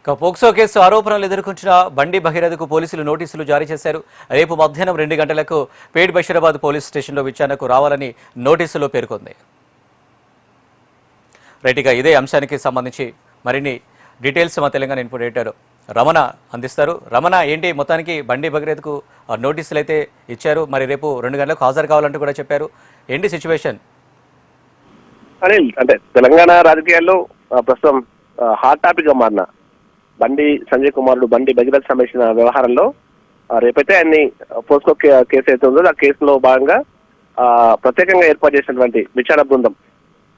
POCSO case ఆరోపణలు ఎదుర్కొంటున్న బండి భగీరథకు పోలీసులు నోటీసులు జారీ చేశారు. రేపు మధ్యాహ్నం 2 గంటలకు పేట్ బషీరాబాద్ పోలీస్ స్టేషన్లో విచారణకు రావాలని నోటీసులో పేర్కొంది. రైట్గా ఇదే అంశానికి సంబంధించి మరిన్ని డీటెయిల్స్ మా తెలంగాణ ఇన్పుట్ ఎడిటర్ రమణ అందిస్తారు. రమణ, ఏంటి మొత్తానికి బండి భగీరథకు నోటీసులు అయితే ఇచ్చారు, మరి రేపు 2 గంటలకు హాజరు కావాలంటూ కూడా చెప్పారు. ఏంటి సిచ్యువేషన్? అనిల్, అంటే తెలంగాణ రాజకీయాల్లో ప్రస్తుతం హాట్ టాపిక్ గా మారిన బండి సంజయ్ కుమారుడు బండి భగీరథ్ సంబంధించిన వ్యవహారంలో రేపైతే ఆయన్ని పోస్కో కేసు అయితే ఉందో ఆ కేసులో భాగంగా ప్రత్యేకంగా ఏర్పాటు చేసినటువంటి విచారణ బృందం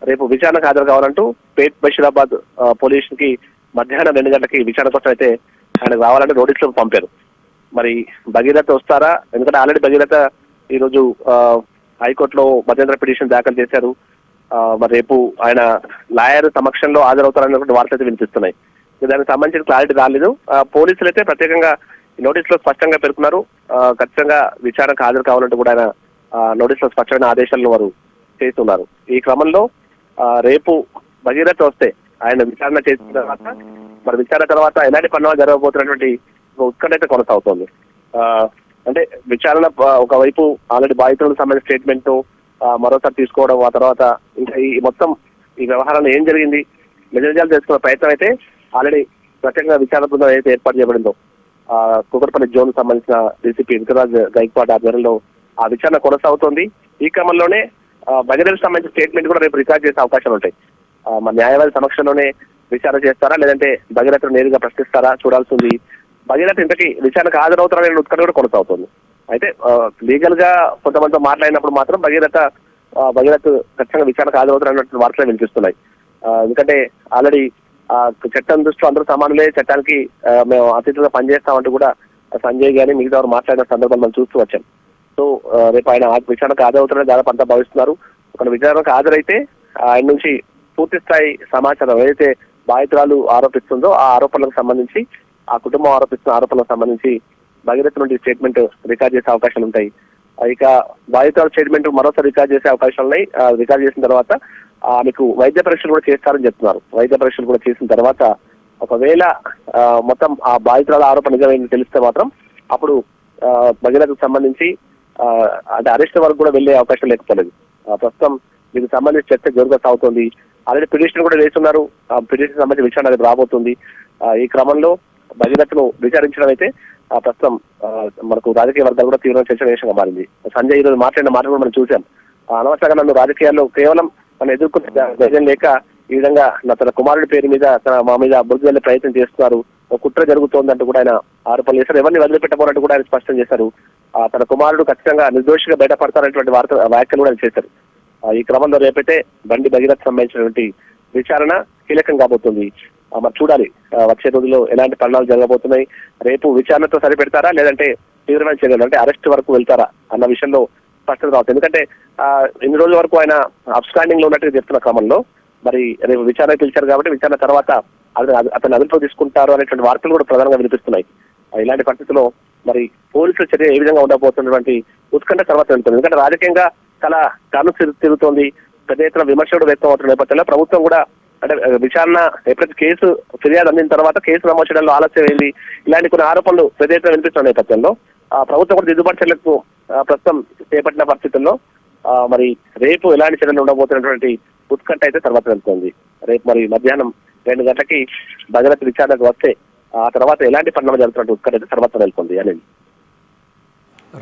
రేపు విచారణకు హాజరు కావాలంటూ పేట్ బషీరాబాద్ పోలీస్ కి మధ్యాహ్నం 2 గంటలకి విచారణ కోసం అయితే ఆయనకు రావాలంటే నోటీసులు పంపారు. మరి భగీరథ వస్తారా? ఎందుకంటే ఆల్రెడీ భగీరథ ఈరోజు హైకోర్టులో మధ్యంతర పిటిషన్ దాఖలు చేశారు. మరి రేపు ఆయన లాయర్ సమక్షంలో హాజరవుతారన్నటువంటి వార్తలు అయితే వినిపిస్తున్నాయి. దానికి సంబంధించిన క్లారిటీ రాలేదు. పోలీసులు అయితే ప్రత్యేకంగా నోటీసులో స్పష్టంగా పేర్కొన్నారు, ఖచ్చితంగా విచారణకు హాజరు కావాలంటూ కూడా ఆయన నోటీసులో స్పష్టమైన ఆదేశాలను వారు చేస్తున్నారు. ఈ క్రమంలో రేపు భగీరథ వస్తే ఆయన విచారణ చేసిన తర్వాత మరి విచారణ తర్వాత ఎలాంటి పరిణామాలు జరగబోతున్నటువంటి ఉత్కంఠ అయితే కొనసాగుతోంది. అంటే విచారణ ఒకవైపు ఆల్రెడీ బాధితులకు సంబంధించిన స్టేట్మెంట్ మరోసారి తీసుకోవడం, ఆ తర్వాత ఇంకా ఈ మొత్తం ఈ వ్యవహారంలో ఏం జరిగింది నిజాలు తెలుసుకున్న ప్రయత్నం అయితే ఆల్రెడీ ప్రత్యేకంగా విచారణ బృందం అయితే ఏర్పాటు చేయబడిందో కూకట్పల్లి జోన్ సంబంధించిన డీసీపీ వికరాజ్ గైక్వాడ్ ఆధ్వర్యంలో ఆ విచారణ కొనసాగుతోంది. ఈ క్రమంలోనే భగీరథకు సంబంధించిన స్టేట్మెంట్ కూడా రేపు రికార్డ్ చేసే అవకాశాలు ఉంటాయి. మన న్యాయవాది సమక్షంలోనే విచారణ చేస్తారా, లేదంటే భగీరథ నేరుగా ప్రశ్నిస్తారా చూడాల్సి ఉంది. భగీరథ ఇంతకీ విచారణకు హాజరవుతారనే ఉత్కంఠ కూడా కొనసాగుతుంది. అయితే లీగల్ గా కొంతమందితో మాట్లాడినప్పుడు మాత్రం భగీరథ ఖచ్చితంగా విచారణకు హాజరవుతారన్నటువంటి వార్తలు వినిపిస్తున్నాయి. ఎందుకంటే ఆల్రెడీ చట్టం దృష్టిలో అందరూ సమానులే, చట్టానికి మేము అతిథిగా పనిచేస్తామంటూ కూడా సంజయ్ గాని మిగతా వారు మాట్లాడిన సందర్భాలు మనం చూస్తూ వచ్చాం. సో రేపు ఆయన విచారణకు హాజరవుతారని దాదాపు అంతా భావిస్తున్నారు. ఒక విచారణకు హాజరైతే ఆయన నుంచి పూర్తి స్థాయి సమాచారం ఏదైతే బాధితురాలు ఆరోపిస్తుందో ఆ ఆరోపణలకు సంబంధించి, ఆ కుటుంబం ఆరోపిస్తున్న ఆరోపణలకు సంబంధించి భగీరథ నుండి స్టేట్మెంట్ రికార్డ్ చేసే అవకాశాలు ఉంటాయి. ఇక బాధితురాలు స్టేట్మెంట్ మరోసారి రికార్డ్ చేసే అవకాశాలు ఉన్నాయి. రికార్డ్ చేసిన తర్వాత మీకు వైద్య పరీక్షలు కూడా చేస్తారని చెప్తున్నారు. వైద్య పరీక్షలు కూడా చేసిన తర్వాత ఒకవేళ మొత్తం ఆ బాధితురాల ఆరోపణ నిజమైంది తెలిస్తే మాత్రం అప్పుడు భగీరథకు సంబంధించి అంటే అరెస్ట్ వరకు కూడా వెళ్లే అవకాశం లేకపోలేదు. ప్రస్తుతం దీనికి సంబంధించి చర్చ జరుగుతూ సాగుతోంది. ఆల్రెడీ పిటిషన్ కూడా వేస్తున్నారు. పిటిషన్ సంబంధించి విచారణ అనేది రాబోతుంది. ఈ క్రమంలో భగీరథను విచారించడం అయితే ప్రస్తుతం మనకు రాజకీయ వర్గాలు కూడా తీవ్ర చర్చనీయాంశంగా మారింది. సంజయ్ ఈరోజు మాట్లాడిన మాట కూడా మనం చూసాం. అనవసరంగా నన్ను రాజకీయాల్లో కేవలం మనం ఎదుర్కొన్న ధైర్యం లేక ఈ విధంగా తన కుమారుడి పేరు మీద మా మీద బుద్ధి వెళ్లే ప్రయత్నం చేస్తున్నారు, ఒక కుట్ర జరుగుతోందంటూ కూడా ఆయన ఆరోపణలు చేశారు. ఎవరిని వదిలిపెట్టబోనట్టు కూడా ఆయన స్పష్టం చేశారు. తన కుమారుడు ఖచ్చితంగా నిర్దోషిగా బయటపడతారనేటువంటి వ్యాఖ్యలు కూడా చేశారు. ఈ క్రమంలో రేపైతే బండి భగీరథ్ సంబంధించినటువంటి విచారణ కీలకం కాబోతుంది. మరి చూడాలి వచ్చే రోజుల్లో ఎలాంటి పరిణామాలు జరగబోతున్నాయి. రేపు విచారణతో సరిపెడతారా, లేదంటే తీవ్రమైన చర్యలు అంటే అరెస్ట్ వరకు వెళ్తారా అన్న విషయంలో స్పష్టత రావచ్చు. ఎందుకంటే ఇన్ని రోజుల వరకు ఆయన అబ్స్టాండింగ్ లో ఉన్నట్టుగా చెప్తున్న క్రమంలో మరి రేపు విచారణ పిలిచారు కాబట్టి విచారణ తర్వాత అతను అదుపులో తీసుకుంటారు అనేటువంటి వార్తలు కూడా ప్రధానంగా వినిపిస్తున్నాయి. ఇలాంటి పరిస్థితుల్లో మరి పోలీసుల చర్య ఏ విధంగా ఉండబోతున్నటువంటి ఉత్కంఠ తర్వాత వెళ్తుంది. ఎందుకంటే రాజకీయంగా చాలా కను తిరుగుతోంది, పెద్ద ఎత్తున విమర్శలు వ్యక్తం అవుతున్న నేపథ్యంలో ప్రభుత్వం కూడా అంటే విచారణ ఎప్పుడైతే కేసు ఫిర్యాదు అందిన తర్వాత కేసు నమోదు చేయడంలో ఆలస్యం అయింది, ఇలాంటి కొన్ని ఆరోపణలు పెద్ద ఎత్తున వినిపిస్తున్న నేపథ్యంలో ప్రభుత్వం కూడా దిద్దుబాటు చర్యలకు ప్రస్తుతం చేపట్టిన పరిస్థితుల్లో మరి రేపు ఎలాంటి చర్యలు ఉండబోతున్నటువంటి ఉత్కంఠ అయితే తర్వాత వెళ్తుంది. రేపు మరి మధ్యాహ్నం 2 గంటలకి భగీరథ విచారణకు వస్తే ఆ తర్వాత ఎలాంటి పరిణామం జరుగుతున్నట్టు ఉత్కంఠ అయితే తర్వాత వెళ్తుంది అని.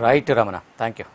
Right Ramana, thank you.